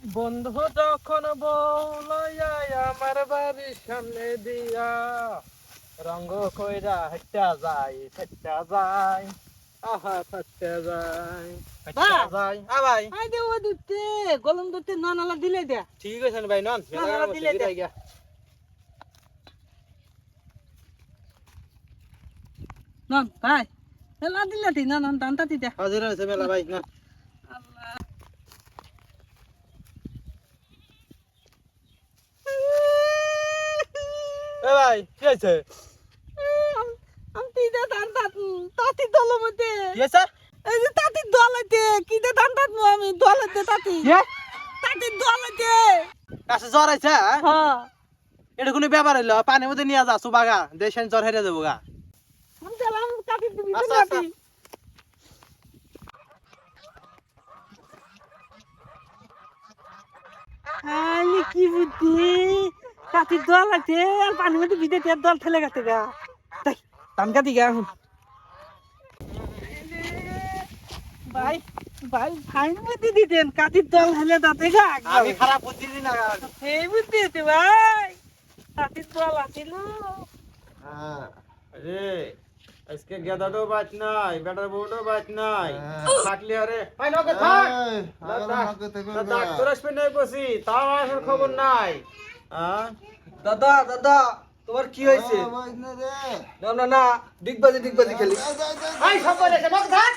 বন্ধু যখন বলয়া আমার বাড়ির সামনে দিয়া রঙ্গ কইরা হেঁটা যায় আহা হেঁটা যায় ভাই আই দে ও দিতে গলম দিতে নানালা দিলে দে ঠিক আছে ভাই নন না, দিলে দে। নন ভাই এলা দিলে দি না নন দান্তা দি দে হাজির আছে মেলা ভাই না আল্লাহ এ ভাই কি হয়েছে আমি তিদে দান্তা তাতি দল মতে কি হয়েছে এই যে তাতি দলাতে কি দে দান্তা আমি দলাতে তাতি তাতি দলাতে কাছে জ্বর আছে হ্যাঁ এটা কোনো ব্যাপার হইলো পানির মধ্যে নিয়ে যা সুবাগা দেশেন জ্বর হেরে যাবো গা আমি দিলাম তাতি দিবি আচ্ছা, আচ্ছা। তাতি আলি কি বুদ্ধি কাটি দল আছে আর পানির মধ্যে ভিজে তেল দল ঠেলে গেছে গা তাই টান কাটি গা এখন ভাই ভাই ফাইন বুদ্ধি দিতেন কাটির দল হেলে তাতে গা আমি খারাপ বুদ্ধি দিই না সেই বুদ্ধি দিতে ভাই কাটির দল আছিল রে আজকে গেদাটাও বাঁচ নাই বেটার বউটাও বাঁচ নাই থাকলে আরে ভাই নকে থাক ডাক্তার আসবে নাই বসি তাও আসার খবর নাই দাদা দাদা তোমার কি হয়েছে না না না ডিগবাজি খেলি ভাই সব বলেছে নকে থাক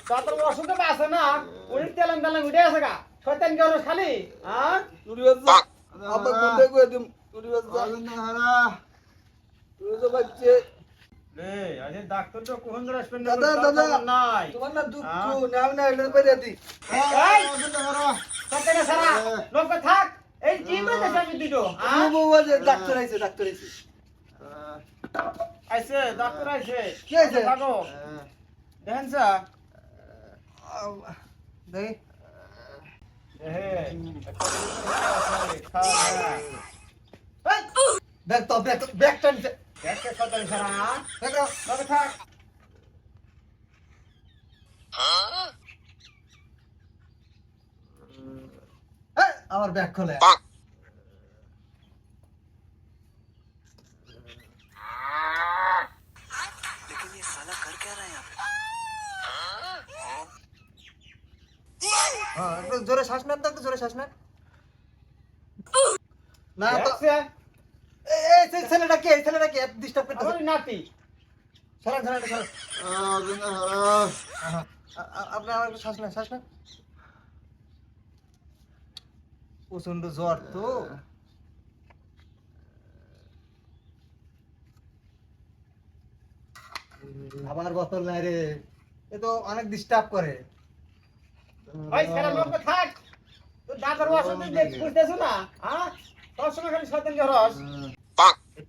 তার অসুখ আছে না উনি তেলাম তেলাম উঠে আছে গা শয়তান কি হলো খালি হ্যাঁ তুই বাচ্চা আবার বন্ধ করে দিম তুই বাচ্চা তুই তো বাচ্চা রে আরে ডাক্তার তো কোন ধরে আসবেন না দাদা নাই তোমার না দুঃখ নাম না এনে পেরে দি এই সত্যি সারা লোক থাক এই কি বলে আমি দিছো ও বাবা যে ডাক্তার আইছে ডাক্তার আইছে কি আইছে থাকো দেখেন স্যার দেখ দেখ তো ব্যাক টানছে ব্যাকটা সত্যি সারা দেখো লোক থাক আমার ব্যাগ খোলে জোরে শ্বাস নেন তো জোরে শ্বাস নেন না তো এই ছেলেটা কে ডিস্টার্ব করতেছে নাতি সরান আপনি আমার একটু শ্বাস নেন প্রচন্ড জ্বর তো আবার বোতল নাই রে এ তো অনেক ডিস্টার্ব করে ভাই সারা লোক থাক তো ডাক্তার ওষুধ দিতে বুঝতেছ না হ্যাঁ তোর সময় খালি শয়তান জ্বরস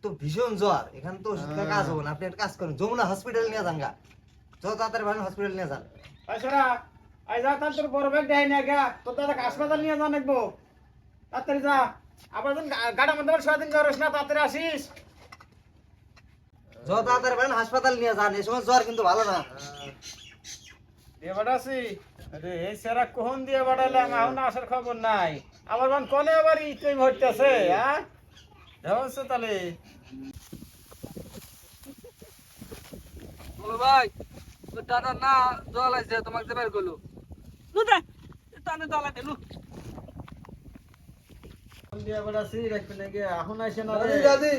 তো ভীষণ জ্বর এখানে তো ওষুধ কাজ হবে না আপনি একটা কাজ করেন যমুনা হসপিটাল নিয়ে যান গা যত তাড়াতাড়ি ভালো হসপিটাল নিয়ে যান ভাই সারা আই যা তার তোর বড় ব্যাগ দেয় না গা তোর দাদাকে হাসপাতাল নিয়ে যান একবো তাড়াতাড়ি যা আবার যখন গাড়ার মধ্যে শয়তান জ্বরস না তাড়াতাড়ি আসিস যত তাড়াতাড়ি ভালো হাসপাতাল নিয়ে যান এই সময় জ্বর কিন্তু ভালো না দিয়ে বাড়াছি আরে এই সেরা কোন দিয়ে বাড়ালাম এখন আসার খবর নাই আমার বান কোনে আবার ইতই ভরতেছে হ্যাঁ দেওছে তাহলে বলো ভাই তো দাদা না জল আছে তোমাকে দেবার গলো লু দে তানে দলাতে লু কোন দিয়ে বাড়াছি রাখবে নাকি এখন আইছে না দাদি দাদি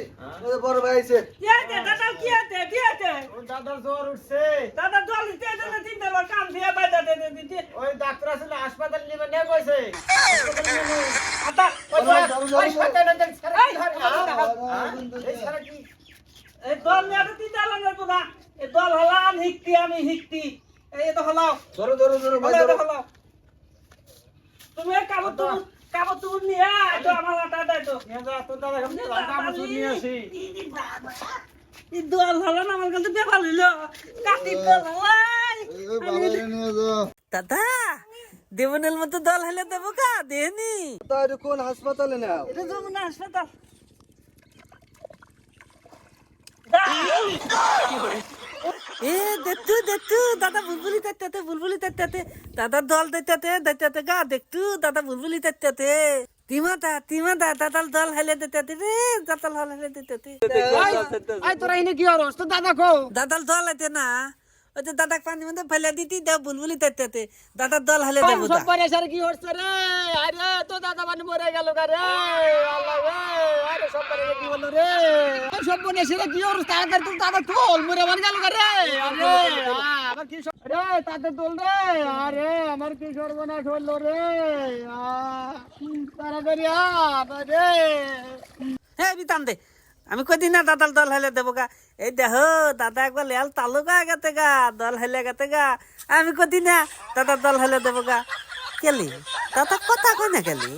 ওই বড় ভাই আইছে দিয়াতে দাদা কি আছে দিয়াতে ও দাদা জ্বর উঠছে দাদা জল দিতে দাদা তিনটা বার কাম দিয়ে বাইদা দে দিতে ওই ডাক্তার আসলে হাসপাতাল নিয়ে নিয়ে কইছে আতা ওই শয়তান দেখ সারা এই, এই সারা কি এই দল নিয়ে তো তিনটা লাগবে তো না এই দল হলাম আমি হিকতি এই তো হলাও ধরো ভাই হলাও ধরো হলাও তুমি কাবত নিয়ে তো আমার আটা দাও তো নিয়ে যা তোর দাদা কাছে কাম নিয়ে আসি এই দল হলো না আমার কাছে বেফাল হইলো কাটি দল ওই বাবারে নিয়ে যাও দাদা দেবনের মতো দল হলে দেবো কা দেনি তাই কোন হাসপাতালে নাও এটা যমুনা হাসপাতাল এ দেখতু দাদা বুলবুলি তেতে দাদার দল দেখতে গা দেখতু দাদা বুলবুলি তেতে তিমাদা দাদার দল হেলে দেখতে রে দাদার হল হেলে দেখতে আই তোরা এনে কি হরস তো দাদা কো দাদার দল আছে না ওই যে দাদা পানি মধ্যে ফেলে দিতি দেও বুলবুলি তেতে দাদার দল হেলে দেবো সব পরে সারে কি হচ্ছে রে আরে তো দাদা পানি মরে গেল রে আল্লাহ রে আরে সব পরে কি হলো রে সব বনে সেটা কি হরস তাড়াতাড়ি তুই দাদা তোল মরে মরে গেল রে আরে আমার কি রে তাতে তোল রে আরে আমার কি সর্বনাশ হলো রে তাড়াতাড়ি আরে হ্যাঁ বিতান দে আমি কদিন না দাদার দল হেলে দেবো গা এই দেহ দাদা একবার লেয়াল তালুকা গেতে গা দল হেলে গেতে গা আমি কদিন না দাদার দল হেলে দেবো গা কেলি দাদা কথা কই না কেলি